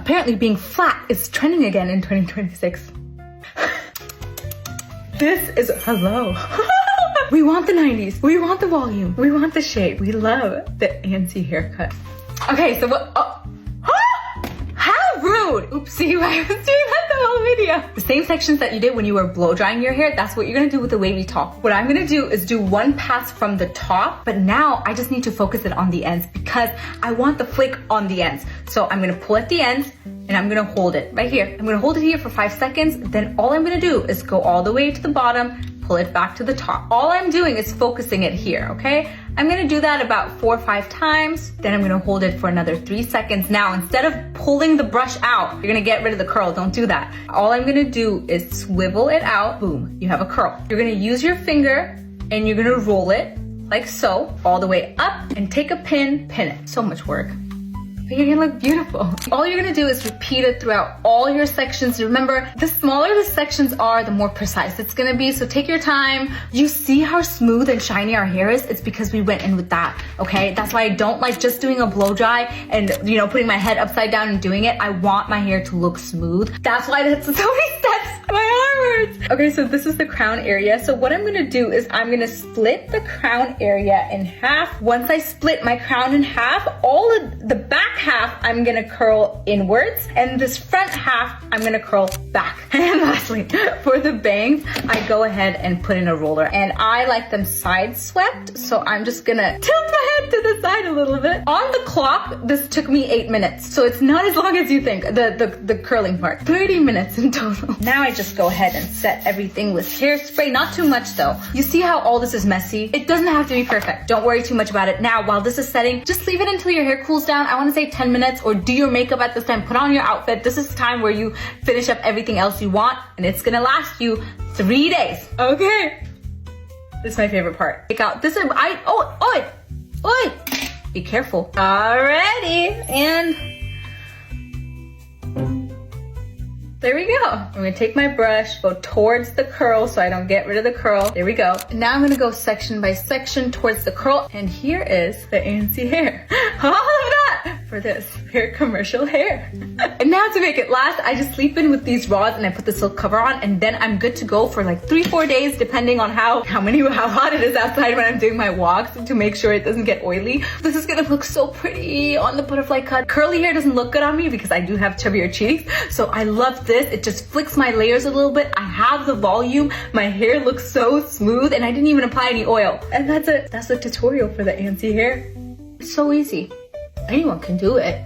apparently being flat is trending again in 2026. This is, hello. We want the 90s. We want the volume. We want the shape. We love the Annice haircut. Okay, so what, how rude. Oopsie, I was doing that the whole video. The same sections that you did when you were blow drying your hair, that's what you're gonna do with the wavy top. What I'm gonna do is do one pass from the top, but now I just need to focus it on the ends because I want the flick on the ends. So I'm gonna pull at the ends and I'm gonna hold it right here. I'm gonna hold it here for 5 seconds. Then all I'm gonna do is go all the way to the bottom, pull it back to the top. All I'm doing is focusing it here, okay? I'm gonna do that about 4 or 5 times. Then I'm gonna hold it for another 3 seconds. Now, instead of pulling the brush out, you're gonna get rid of the curl. Don't do that. All I'm gonna do is swivel it out. Boom, you have a curl. You're gonna use your finger and you're gonna roll it like so, all the way up, and take a pin, pin it. So much work. But you're gonna look beautiful. All you're gonna do is repeat it throughout all your sections. Remember, the smaller the sections are, the more precise it's gonna be. So take your time. You see how smooth and shiny our hair is? It's because we went in with that, okay? That's why I don't like just doing a blow dry and, you know, putting my head upside down and doing it. I want my hair to look smooth. That's why that's so many steps. My arm hurts. Okay, so this is the crown area. So what I'm gonna do is I'm gonna split the crown area in half. Once I split my crown in half, all of the back half I'm gonna curl inwards, and this front half I'm gonna curl back. And lastly, for the bangs, I go ahead and put in a roller, and I like them side swept, so I'm just gonna tilt my head to the side a little bit. On the clock, this took me 8 minutes, so it's not as long as you think, the curling part. 30 minutes in total. Now I just go ahead and set everything with hairspray, not too much though. You see how all this is messy? It doesn't have to be perfect. Don't worry too much about it. Now, while this is setting, just leave it until your hair cools down. I wanna say 10 minutes, or do your makeup at this time. Put on your outfit. This is the time where you finish up everything else you want, and it's gonna last you 3 days. Okay. This is my favorite part. Take out this. Oi! Be careful. Alrighty, and there we go. I'm gonna take my brush, go towards the curl so I don't get rid of the curl. There we go. Now I'm gonna go section by section towards the curl, and here is the Annice hair. All of that for this hair commercial hair. And now to make it last, I just sleep in with these rods and I put the silk cover on, and then I'm good to go for like 3-4 days, depending on how hot it is outside when I'm doing my walks, to make sure it doesn't get oily. This is gonna look so pretty on the butterfly cut. Curly hair doesn't look good on me because I do have chubbier cheeks, so I love this. It just flicks my layers a little bit. I have the volume. My hair looks so smooth, and I didn't even apply any oil. And that's it. That's the tutorial for the Annice hair. It's so easy. Anyone can do it.